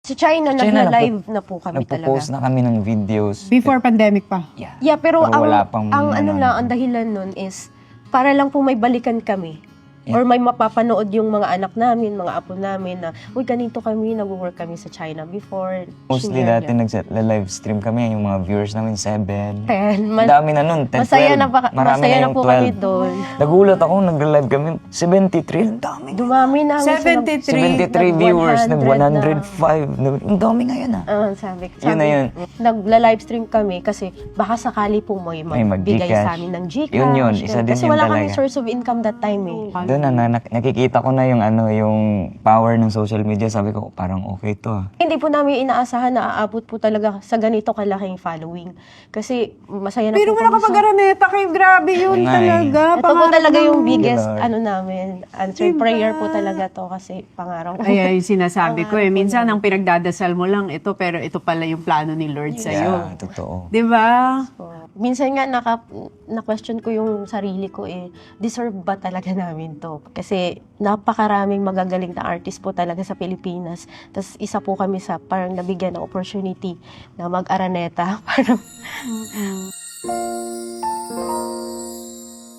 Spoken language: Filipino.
Sa China, China, nagla-live na po kami Nagpo-post talaga. na kami ng videos. Before pandemic pa. Yeah. Yeah, pero Pero wala pang ang ano ano. lang, ang dahilan nun is para lang po may balikan kami. Yeah. Or may mapapanood yung mga anak namin, mga apo namin na, uy, ganito kami, nag-work kami sa China before. Mostly Shinare dati nag-live stream kami, yung mga viewers namin 7. 10. Ang dami na nun, 10, Masaya 12. na, Marami masaya na yung po kami 12. doon. Nagulat ako, nag-live kami, 73, ang dami. Dumami na. 73. 73 viewers, nag 100 105. Ang dami nga yan Sabi, Yun na yun. Nagla-livestream kami kasi baka sakali po may magbigay mag-Gcash. sa amin ng Gcash. Yun, isa din Kasi yun wala talaga. kami source of income that time eh. Doon nakikita ko na yung yung power ng social media. Sabi ko, parang okay to Hindi po namin inaasahan na aabot po talaga sa ganito kalaking following. Kasi masaya na Pero po wala ka pag Araneta kayo, grabe yun Nga eh. talaga. Ito po Pangarap talaga yung ng- biggest Lord. namin. Answered prayer po talaga to kasi pangarap ko. Ay, yung sinasabi ko eh. Minsan ang pinagdadasal mo lang ito, pero ito pala yung plano ni Lord sa'yo. Yeah, totoo. Di ba? Minsan nga na-question ko yung sarili ko deserve ba talaga namin to? Kasi napakaraming magagaling na artist po talaga sa Pilipinas. Tapos isa po kami sa parang nabigyan ng opportunity na mag-Araneta. Parang